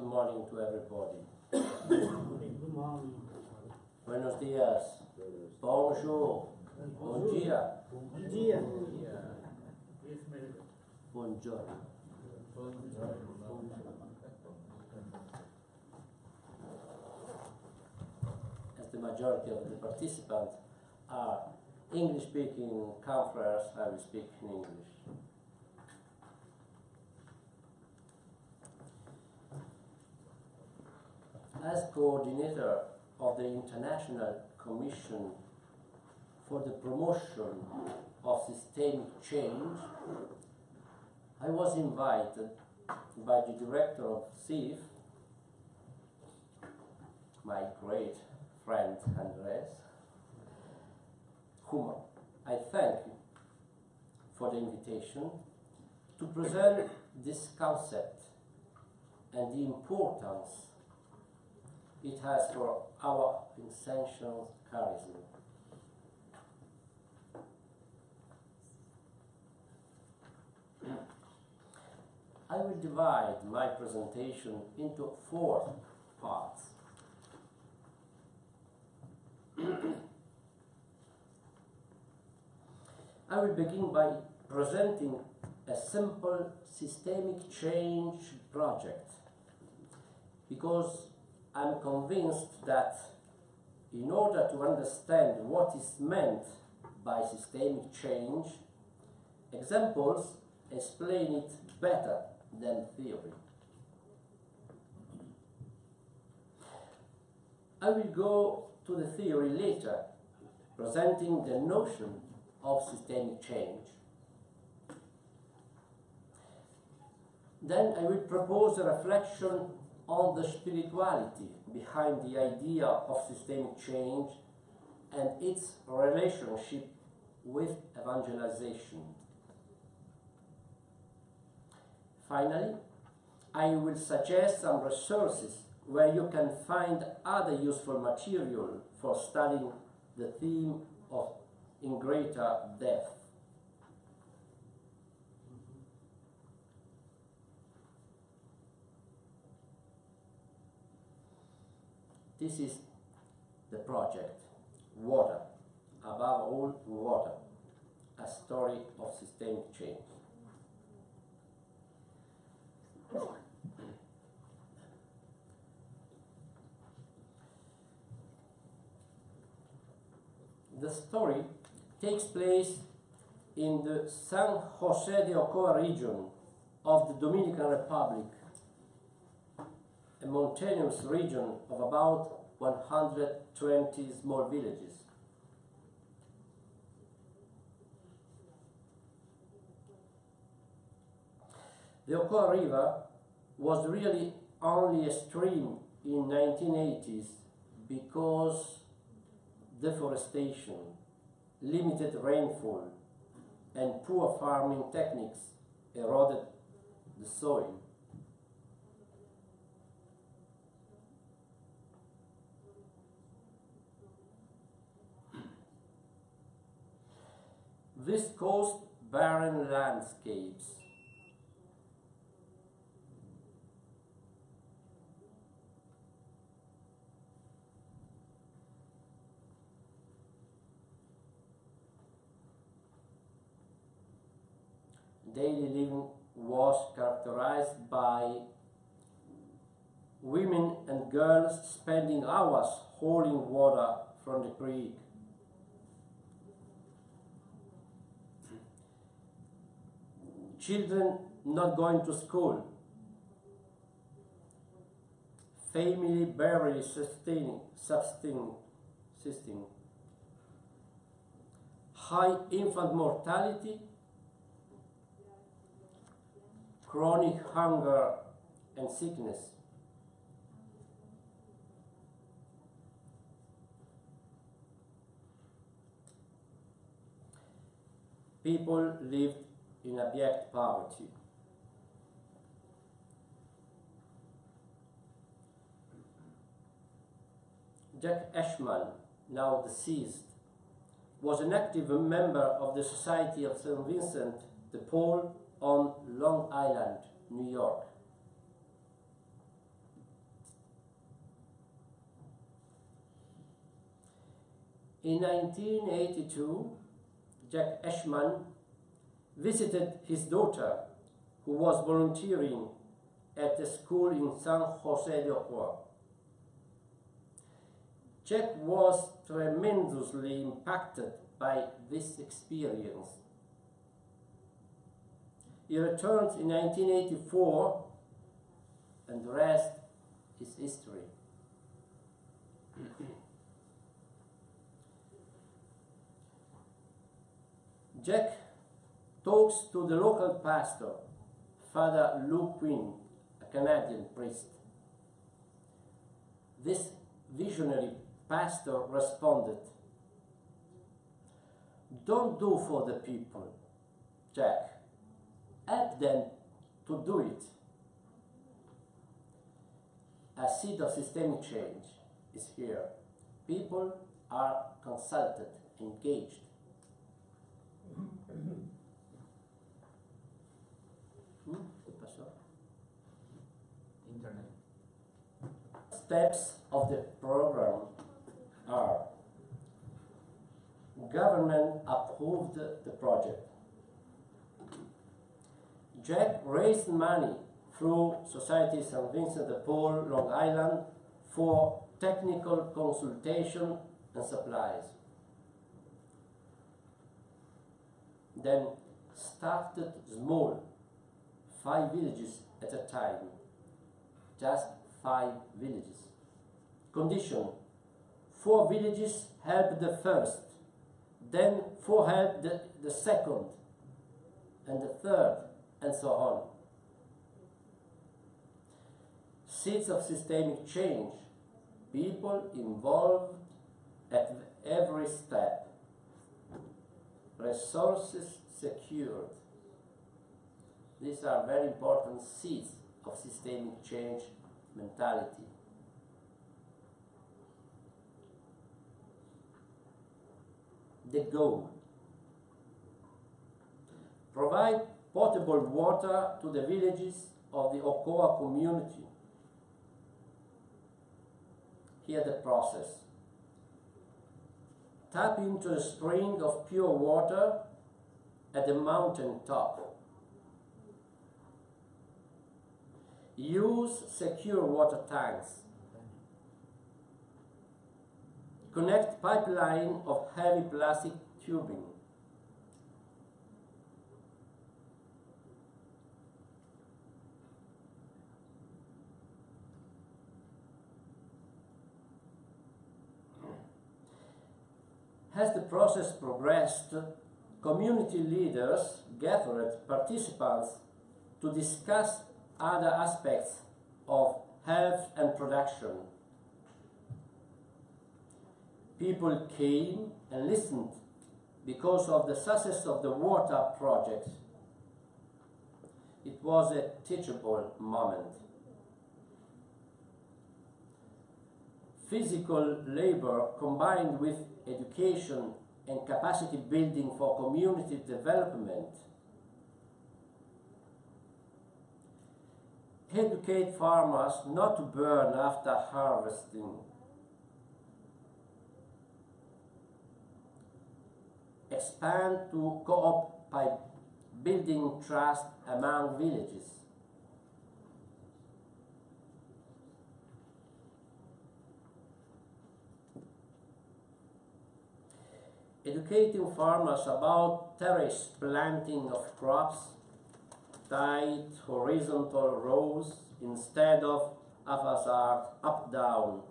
morning to everybody. Good morning. Buenos dias. Bonjour. Bon dia. Bom dia. Buongiorno. As the majority of the participants are English-speaking conference, I will speak in English. As coordinator of the International Commission for the Promotion of Systemic Change, I was invited by the director of Cif, my great friend Andres, whom I thank for the invitation, to present this concept and the importance it has for our essential charisma. I will divide my presentation into 4 parts. I will begin by presenting a simple systemic change project, because I'm convinced that in order to understand what is meant by systemic change, examples explain it better than theory. I will go to the theory later, presenting the notion of systemic change. Then I will propose a reflection on the spirituality behind the idea of systemic change and its relationship with evangelization. Finally, I will suggest some resources where you can find other useful material for studying the theme of in greater depth. This is the project, Water, above all water, a story of systemic change. The story takes place in the San Jose de Ocoa region of the Dominican Republic, a mountainous region of about 120 small villages. The Ocoa River was really only a stream in 1980s because deforestation, limited rainfall, and poor farming techniques eroded the soil. This caused barren landscapes. Daily living was characterized by women and girls spending hours hauling water from the creek. Children not going to school. Family barely sustaining. High infant mortality, chronic hunger and sickness. People lived in abject poverty. Jack Ashman, now deceased, was an active member of the Society of St. Vincent de Paul on Long Island, New York. In 1982, Jack Ashman visited his daughter, who was volunteering at a school in San Jose de Ocoa. Jack was tremendously impacted by this experience. He returned in 1984, and the rest is history. Jack talks to the local pastor, Father Lou Quinn, a Canadian priest. This visionary pastor responded, "Don't do for the people, Jack. Help them to do it." A seed of systemic change is here. People are consulted, engaged. Internet. Steps of the program are: government approved the project. Jack raised money through Society St. Vincent de Paul, Long Island, for technical consultation and supplies. Then started small, 5 villages at a time, just 5 villages. Condition: 4 villages helped the first, then 4 helped the second, and the third, and so on. Seeds of systemic change, people involved at every step, resources secured. These are very important seeds of systemic change mentality. The goal: provide potable water to the villages of the Ocoa community. Here the process: tap into a spring of pure water at the mountain top. Use secure water tanks. Connect pipeline of heavy plastic tubing. As the process progressed, community leaders gathered participants to discuss other aspects of health and production. People came and listened because of the success of the water project. It was a teachable moment. Physical labor combined with education and capacity building for community development. Educate farmers not to burn after harvesting. Expand to co-op by building trust among villages. Educating farmers about terrace planting of crops, tight horizontal rows instead of haphazard up-down,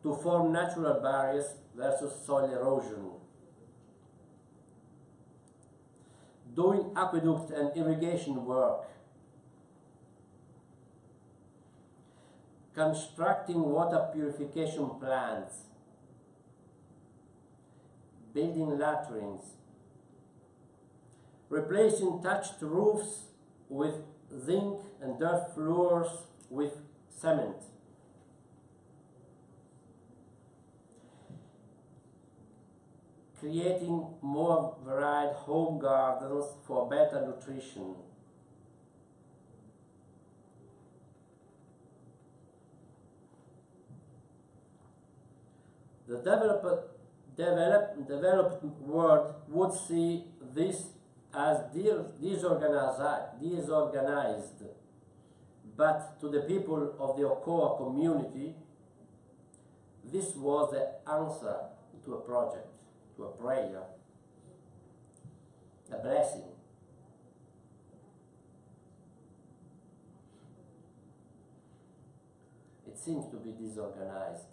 to form natural barriers versus soil erosion. Doing aqueduct and irrigation work. Constructing water purification plants. Building latrines. Replacing thatched roofs with zinc and dirt floors with cement. Creating more varied home gardens for better nutrition. The developed world would see this as disorganized, but to the people of the Ocoa community, this was the answer to a project, to a prayer, a blessing. It seems to be disorganized,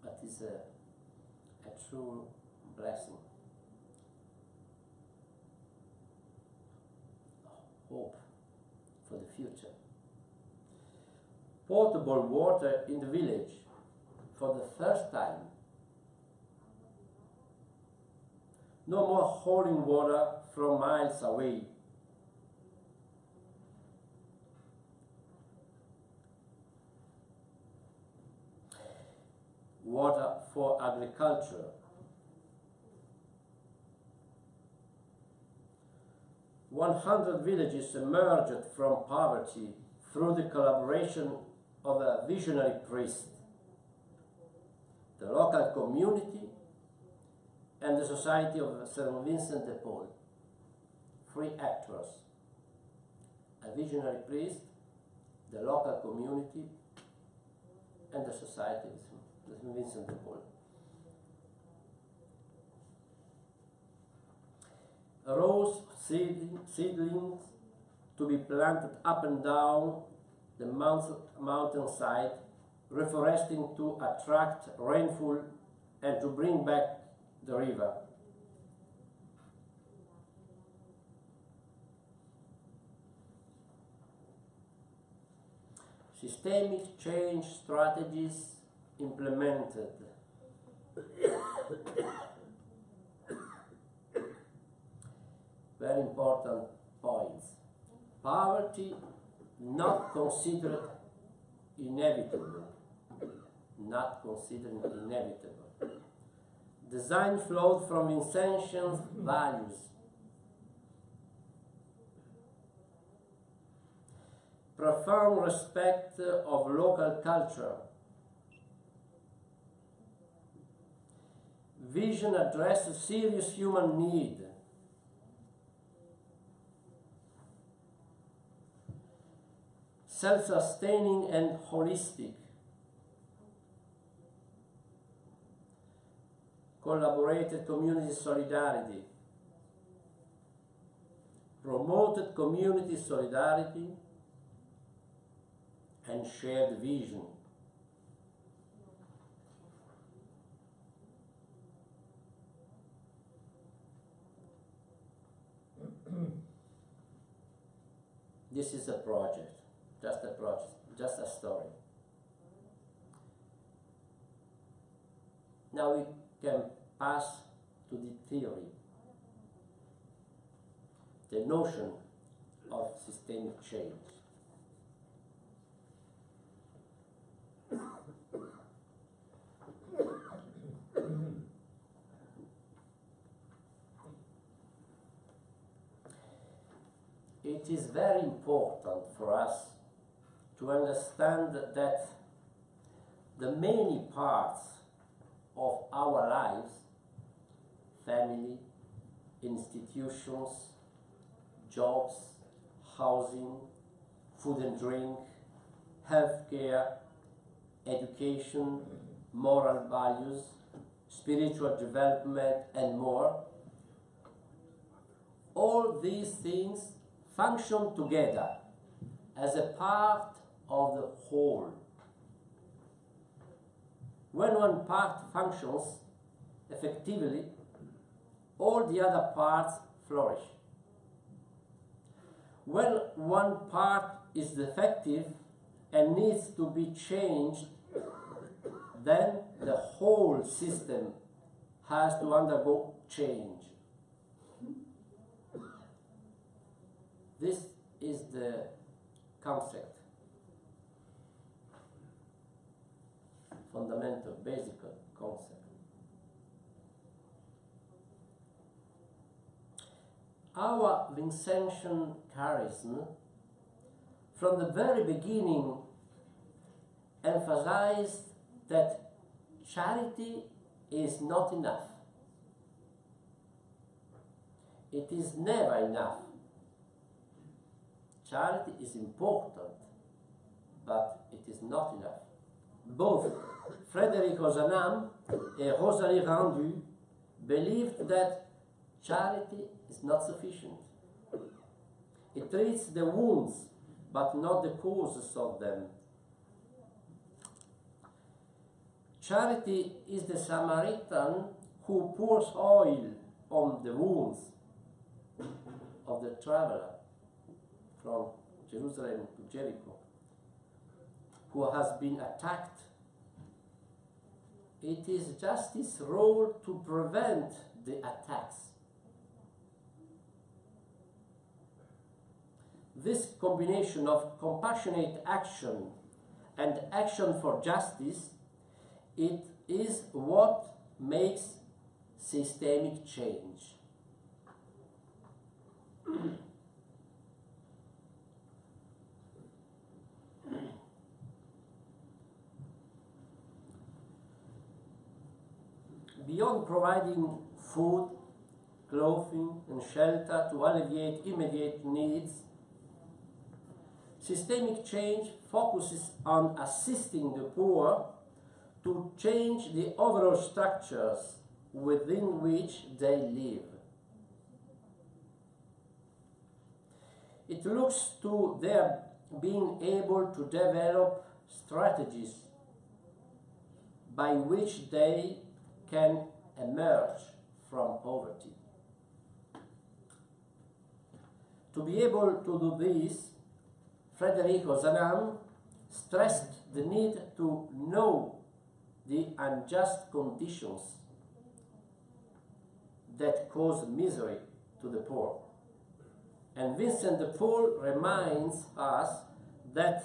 but it's a true blessing. Hope for the future. Potable water in the village for the first time. No more hauling water from miles away. Water for agriculture. 100 villages emerged from poverty through the collaboration of a visionary priest, the local community, and the Society of St. Vincent de Paul. 3 actors: a visionary priest, the local community, and the Society of St. Vincent de Paul. Rose seedlings to be planted up and down the mountainside, reforesting to attract rainfall and to bring back the river. Systemic change strategies implemented. Very important points. Poverty not considered inevitable. Not considered inevitable. Design flowed from Vincentian values. Profound respect of local culture. Vision addressed serious human need. Self-sustaining and holistic. Collaborated community solidarity. Promoted community solidarity and shared vision. This is a project. Just a project, just a story. Now we can pass to the theory, the notion of systemic change. It is very important for us to understand that the many parts of our lives, family, institutions, jobs, housing, food and drink, healthcare, education, moral values, spiritual development, and more, all these things function together as a part of the whole. When one part functions effectively, all the other parts flourish. When one part is defective and needs to be changed, then the whole system has to undergo change. This is the concept, fundamental, basic concept. Our Vincentian charism, from the very beginning, emphasized that charity is not enough. It is never enough. Charity is important, but it is not enough. Both Frédéric Ozanam and Rosalie Rendu believed that charity is not sufficient. It treats the wounds, but not the causes of them. Charity is the Samaritan who pours oil on the wounds of the traveler from Jerusalem to Jericho, who has been attacked. It is justice's role to prevent the attacks. This combination of compassionate action and action for justice, it is what makes systemic change. Beyond providing food, clothing, and shelter to alleviate immediate needs, systemic change focuses on assisting the poor to change the overall structures within which they live. It looks to their being able to develop strategies by which they can emerge from poverty. To be able to do this, Frédéric Ozanam stressed the need to know the unjust conditions that cause misery to the poor. And Vincent de Paul reminds us that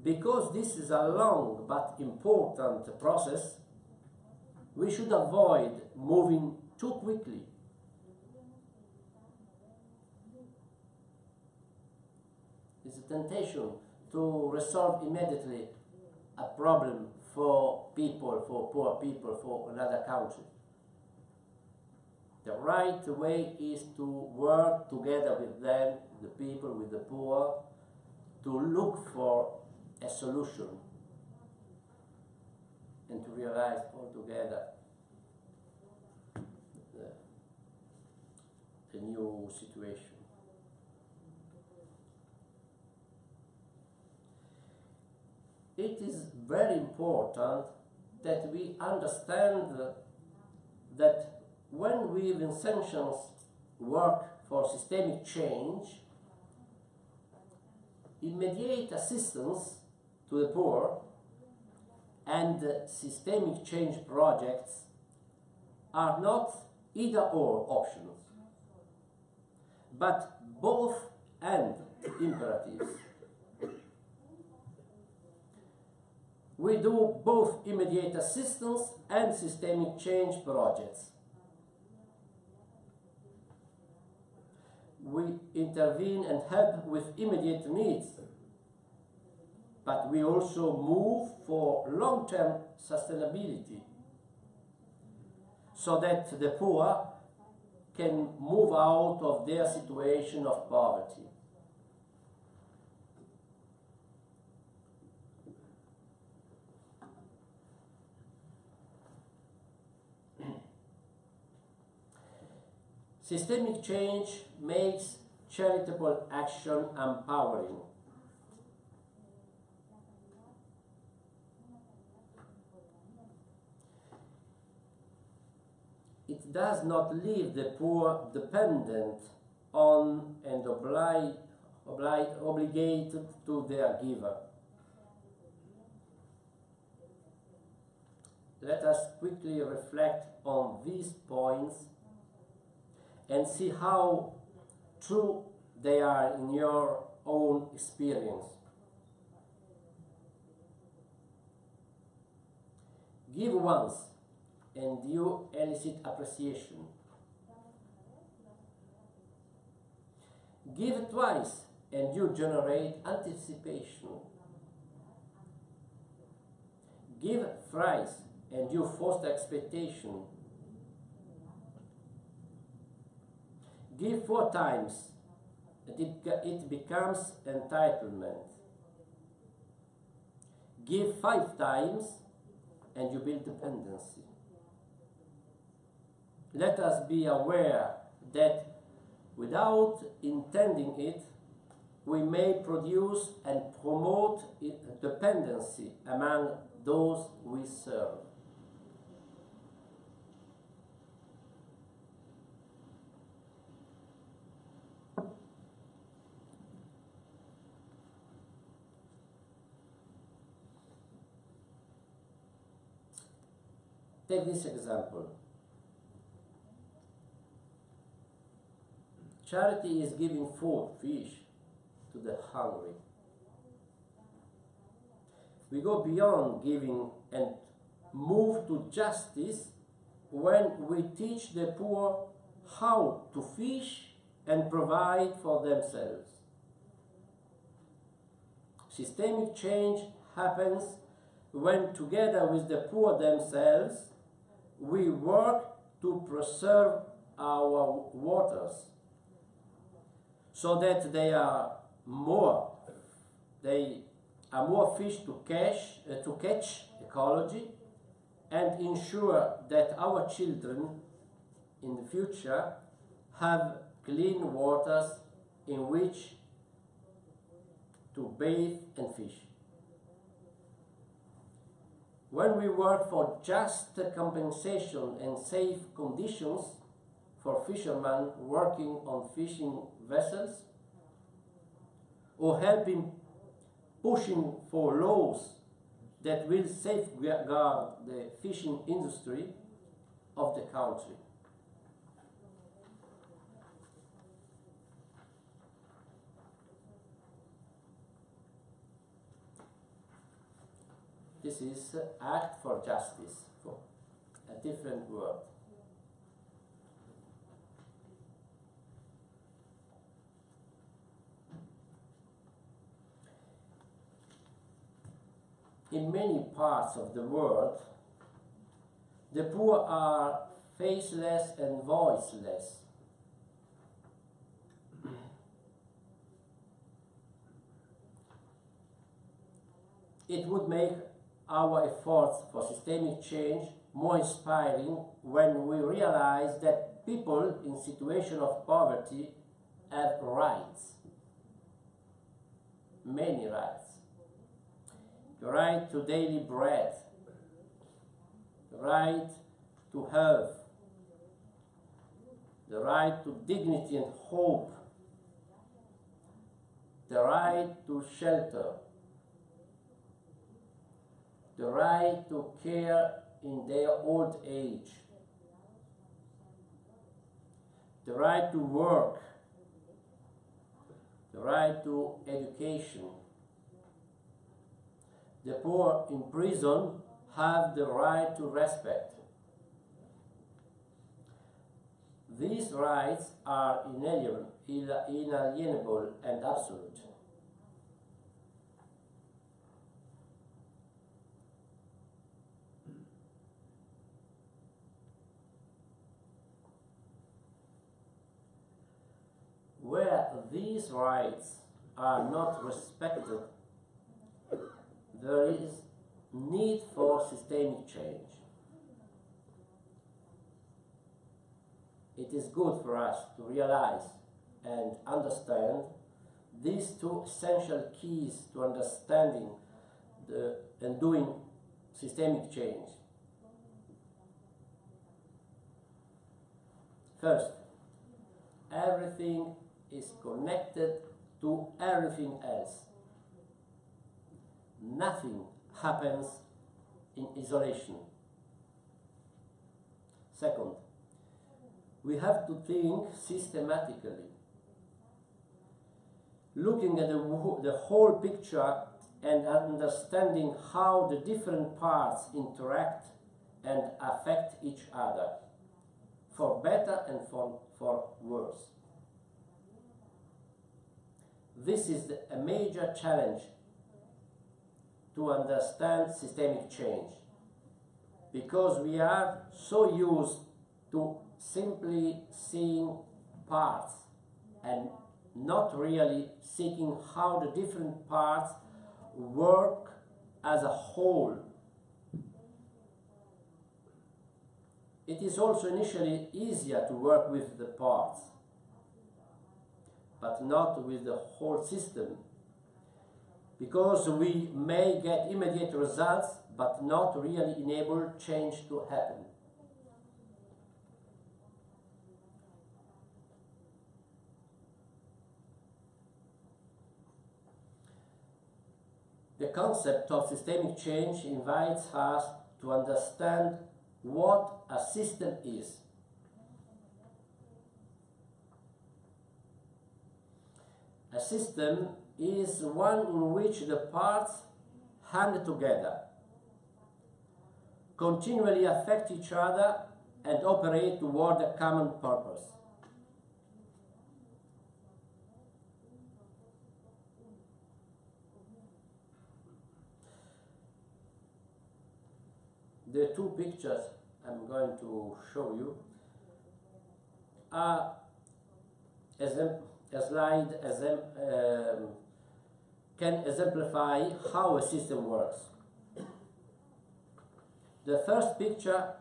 because this is a long but important process, we should avoid moving too quickly. It's a temptation to resolve immediately a problem for people, for poor people, for another country. The right way is to work together with them, the people, with the poor, to look for a solution and to realize altogether the new situation. It is very important that we understand that when we Vincentians work for systemic change, immediate assistance to the poor and systemic change projects are not either-or options, but both and imperatives. We do both immediate assistance and systemic change projects. We intervene and help with immediate needs, but we also move for long-term sustainability so that the poor can move out of their situation of poverty. Systemic change makes charitable action empowering. It does not leave the poor dependent on and obligated to their giver. Let us quickly reflect on these points and see how true they are in your own experience. Give once and you elicit appreciation. Give twice and you generate anticipation. Give thrice and you foster expectation. Give 4 times, and it becomes entitlement. Give 5 times, and you build dependency. Let us be aware that without intending it, we may produce and promote dependency among those we serve. Take this example. Charity is giving food, fish, to the hungry. We go beyond giving and move to justice when we teach the poor how to fish and provide for themselves. Systemic change happens when, together with the poor themselves, we work to preserve our waters so that they are more fish to catch ecology, and ensure that our children in the future have clean waters in which to bathe and fish. When we work for just compensation and safe conditions for fishermen working on fishing vessels, or pushing for laws that will safeguard the fishing industry of the country. This is act for justice, for a different word. In many parts of the world, the poor are faceless and voiceless. It would make our efforts for systemic change more inspiring when we realize that people in situation of poverty have rights, many rights. The right to daily bread, the right to health, the right to dignity and hope, the right to shelter, the right to care in their old age, the right to work, the right to education. The poor in prison have the right to respect. These rights are inalienable and absolute. Where these rights are not respected, there is need for systemic change. It is good for us to realize and understand these 2 essential keys to understanding and doing systemic change. First, everything is connected to everything else. Nothing happens in isolation. Second, we have to think systematically, looking at the whole picture and understanding how the different parts interact and affect each other, for better and for worse. This is a major challenge to understand systemic change, because we are so used to simply seeing parts and not really seeking how the different parts work as a whole. It is also initially easier to work with the parts, but not with the whole system, because we may get immediate results but not really enable change to happen. The concept of systemic change invites us to understand what a system is. A system is one in which the parts hang together, continually affect each other, and operate toward a common purpose. The two pictures I'm going to show you are can exemplify how a system works. The first picture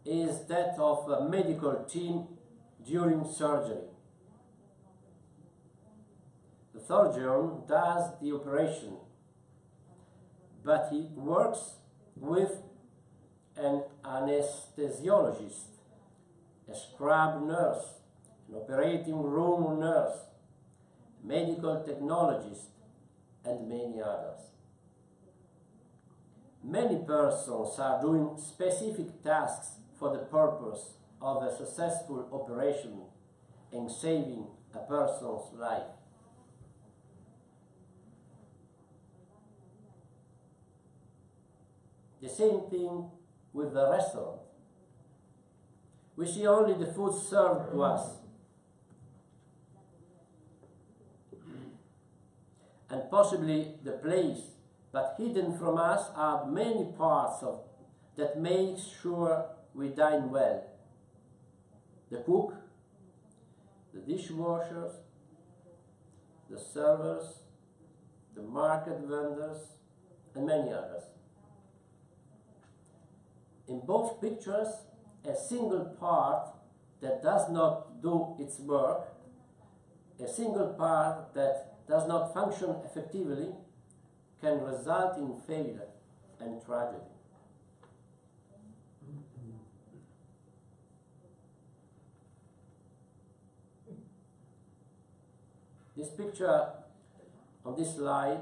is that of a medical team during surgery. The surgeon does the operation, but he works with an anesthesiologist, a scrub nurse, an operating room nurse, medical technologist, and many others. Many persons are doing specific tasks for the purpose of a successful operation and saving a person's life. The same thing with the restaurant. We see only the food served to us, and possibly the place, but hidden from us are many parts of that make sure we dine well. The cook, the dishwashers, the servers, the market vendors, and many others. In both pictures, a single part that does not do its work, a single part that does not function effectively, can result in failure and tragedy. This picture on this slide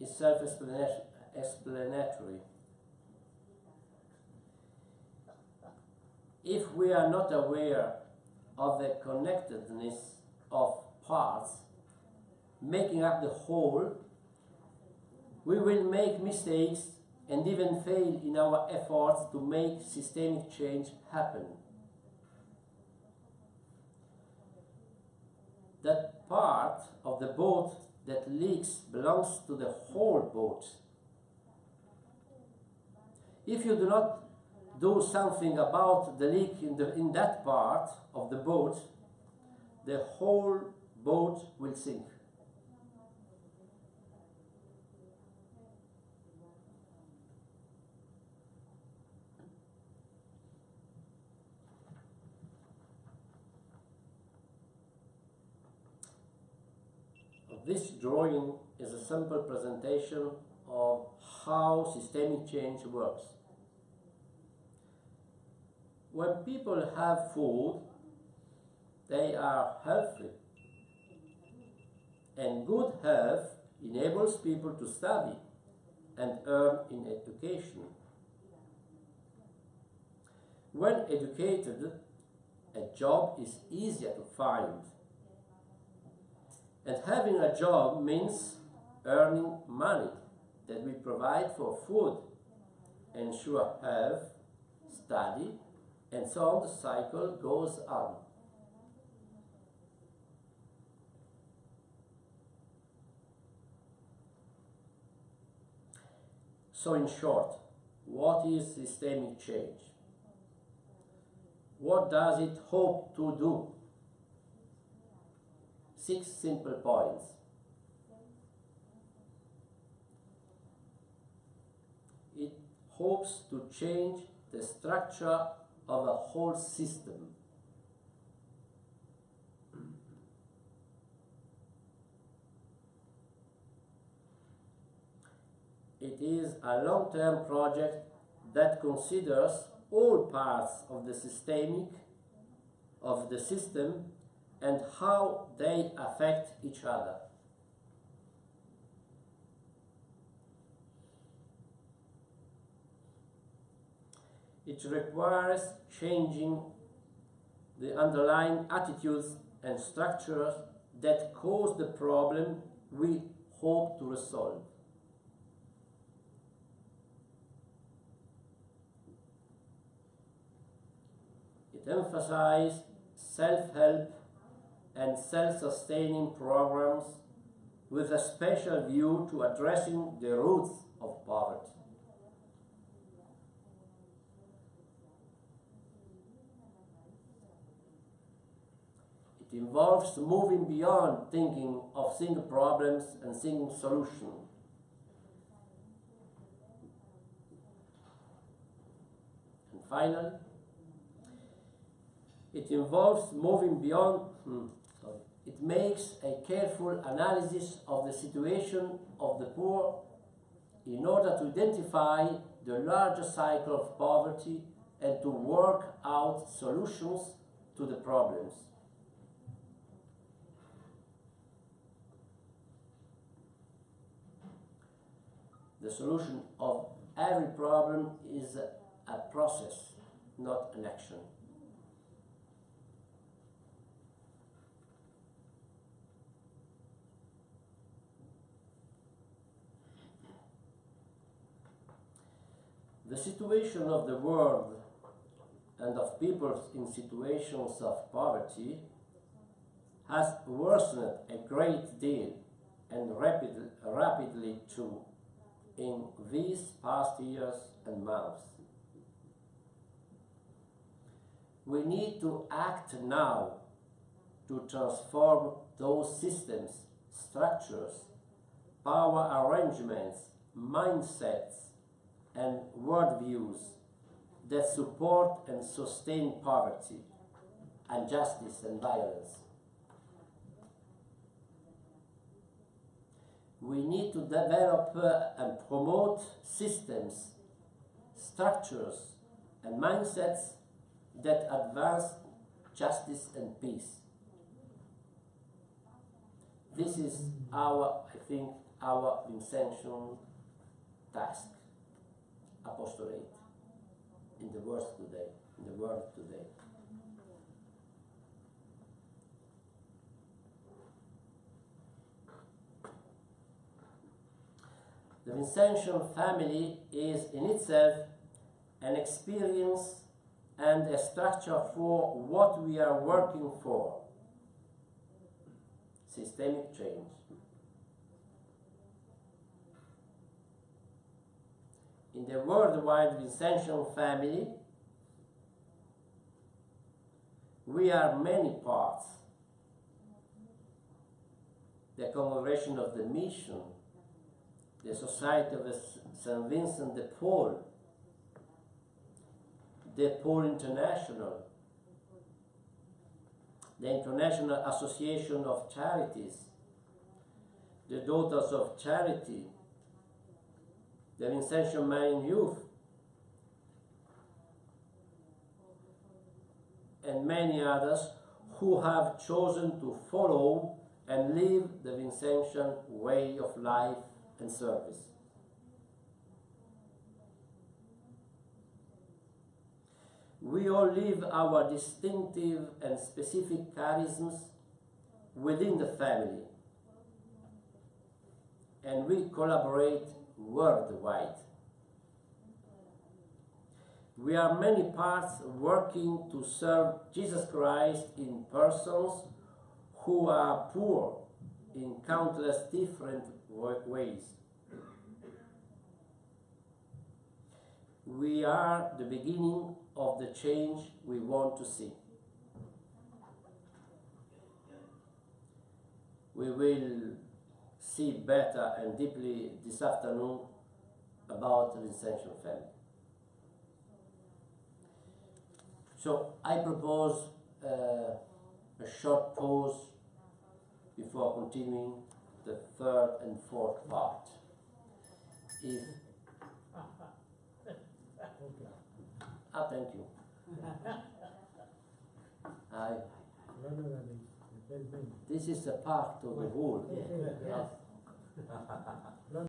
is self-explanatory. If we are not aware of the connectedness of parts making up the whole, we will make mistakes and even fail in our efforts to make systemic change happen. That part of the boat that leaks belongs to the whole boat. If you do not do something about the leak in that part of the boat, the whole boat will sink. This drawing is a simple presentation of how systemic change works. When people have food, they are healthy. And good health enables people to study and earn in education. When educated, a job is easier to find. And having a job means earning money that we provide for food, ensure health, study, and so on. The cycle goes on. So in short, What is systemic change? What does it hope to do? 6 simple points. It hopes to change the structure of a whole system. It is a long-term project that considers all parts of the system and how they affect each other. It requires changing the underlying attitudes and structures that cause the problem we hope to resolve. It emphasizes self-help and self-sustaining programs with a special view to addressing the roots of poverty. It involves moving beyond thinking of single problems and single solutions. And finally, it involves moving beyond, it makes a careful analysis of the situation of the poor in order to identify the larger cycle of poverty and to work out solutions to the problems. The solution of every problem is a process, not an action. The situation of the world and of people in situations of poverty has worsened a great deal and rapidly too in these past years and months. We need to act now to transform those systems, structures, power arrangements, mindsets, and worldviews that support and sustain poverty, injustice, and violence. We need to develop and promote systems, structures, and mindsets that advance justice and peace. This is our Vincentian task, apostolate, in the world today. The Vincentian family is in itself an experience and a structure for what we are working for: systemic change. In the worldwide Vincentian family, we are many parts. The Congregation of the Mission, the Society of St. Vincent de Paul, the Paul International, the International Association of Charities, the Daughters of Charity, the Vincentian Marine Youth, and many others who have chosen to follow and live the Vincentian way of life and service. We all live our distinctive and specific charisms within the family, and we collaborate worldwide. We are many parts working to serve Jesus Christ in persons who are poor in countless different ways. we are the beginning of the change we want to see. We will see better and deeply this afternoon about the Ascension family. So I propose a short pause before continuing the third and fourth part. If thank you. This is a part of the whole.